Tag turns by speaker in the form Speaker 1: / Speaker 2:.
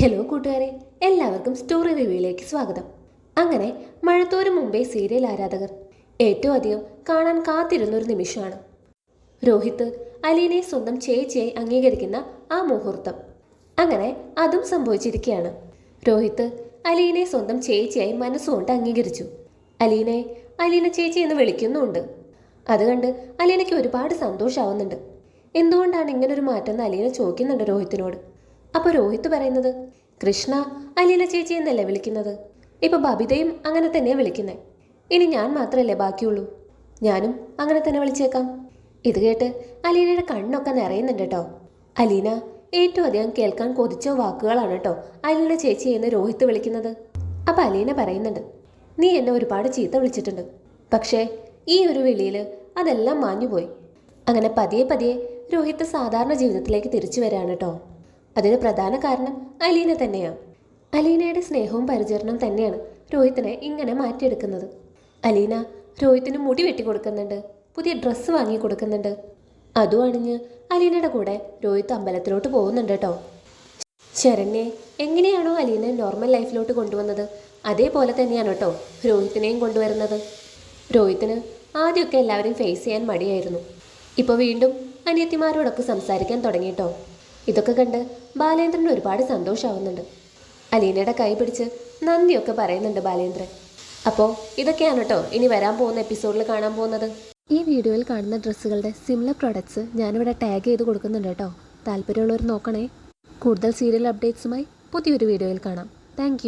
Speaker 1: Hello കൂട്ടുകാരെ, എല്ലാവർക്കും story റിവ്യൂയിലേക്ക് സ്വാഗതം. അങ്ങനെ മഴത്തോരും മുമ്പേ സീരിയൽ ആരാധകർ ഏറ്റവും അധികം കാണാൻ കാത്തിരുന്നൊരു നിമിഷമാണ് രോഹിത് അലീനയെ സ്വന്തം ചേച്ചിയായി അംഗീകരിക്കുന്ന ആ മുഹൂർത്തം. അങ്ങനെ അതും സംഭവിച്ചിരിക്കുകയാണ്. രോഹിത് അലീനയെ സ്വന്തം ചേച്ചിയായി മനസ്സുകൊണ്ട് അംഗീകരിച്ചു. അലീന ചേച്ചി എന്ന് വിളിക്കുന്നുമുണ്ട്. അത് കണ്ട് അലീനയ്ക്ക് ഒരുപാട് സന്തോഷമാവുന്നുണ്ട്. എന്തുകൊണ്ടാണ് ഇങ്ങനൊരു മാറ്റം എന്ന് അലീന ചോദിക്കുന്നുണ്ട് രോഹിത്തിനോട്. അപ്പോൾ രോഹിത് പറയുന്നത്, കൃഷ്ണ അലീന ചേച്ചി എന്നല്ലേ വിളിക്കുന്നത്, ഇപ്പൊ ബബിതയും അങ്ങനെ തന്നെയാണ് വിളിക്കുന്നത്. ഇനി ഞാൻ മാത്രമല്ലേ ബാക്കിയുള്ളൂ, ഞാനും അങ്ങനെ തന്നെ വിളിച്ചേക്കാം. ഇത് കേട്ട് അലീനയുടെ കണ്ണൊക്കെ നിറയുന്നുണ്ട് കേട്ടോ. അലീന ഏറ്റവും അധികം കേൾക്കാൻ കൊതിച്ച വാക്കുകളാണ് കേട്ടോ അലീന ചേച്ചി എന്ന് രോഹിത് വിളിക്കുന്നത്. അപ്പം അലീന പറയുന്നുണ്ട്, നീ എന്നെ ഒരുപാട് ചീത്ത വിളിച്ചിട്ടുണ്ട്, പക്ഷേ ഈ ഒരു വിളിയിൽ അതെല്ലാം മാഞ്ഞുപോയി. അങ്ങനെ പതിയെ പതിയെ രോഹിത് സാധാരണ ജീവിതത്തിലേക്ക് തിരിച്ചു വരികയാണ് കേട്ടോ. അതിന് പ്രധാന കാരണം അലീന തന്നെയാണ്. അലീനയുടെ സ്നേഹവും പരിചരണവും തന്നെയാണ് രോഹിത്തിനെ ഇങ്ങനെ മാറ്റിയെടുക്കുന്നത്. അലീന രോഹിത്തിന് മുടി വെട്ടി കൊടുക്കുന്നുണ്ട്, പുതിയ ഡ്രസ്സ് വാങ്ങി കൊടുക്കുന്നുണ്ട്. അതും അണിഞ്ഞ് അലീനയുടെ കൂടെ രോഹിത്ത് അമ്പലത്തിലോട്ട് പോകുന്നുണ്ട് കേട്ടോ. ശരണ്യെ എങ്ങനെയാണോ അലീന നോർമൽ ലൈഫിലോട്ട് കൊണ്ടുവന്നത്, അതേപോലെ തന്നെയാണ് കേട്ടോ രോഹിത്തിനെയും കൊണ്ടുവരുന്നത്. രോഹിത്തിന് ആദ്യമൊക്കെ എല്ലാവരെയും ഫേസ് ചെയ്യാൻ മടിയായിരുന്നു. ഇപ്പോൾ വീണ്ടും അനിയത്തിമാരോടൊക്കെ സംസാരിക്കാൻ തുടങ്ങിയിട്ടോ. ഇതൊക്കെ കണ്ട് ബാലേന്ദ്രന് ഒരുപാട് സന്തോഷമാവുന്നുണ്ട്. അലീനയുടെ കൈ പിടിച്ച് നന്ദിയൊക്കെ പറയുന്നുണ്ട് ബാലേന്ദ്രൻ. അപ്പോൾ ഇതൊക്കെയാണ് കേട്ടോ ഇനി വരാൻ പോകുന്ന എപ്പിസോഡിൽ കാണാൻ പോകുന്നത്. ഈ വീഡിയോയിൽ കാണുന്ന ഡ്രസ്സുകളുടെ സിമിലർ പ്രോഡക്ട്സ് ഞാനിവിടെ ടാഗ് ചെയ്ത് കൊടുക്കുന്നുണ്ട് കേട്ടോ. താല്പര്യമുള്ളവർ നോക്കണേ. കൂടുതൽ സീരിയൽ അപ്ഡേറ്റ്സുമായി പുതിയൊരു വീഡിയോയിൽ കാണാം. താങ്ക്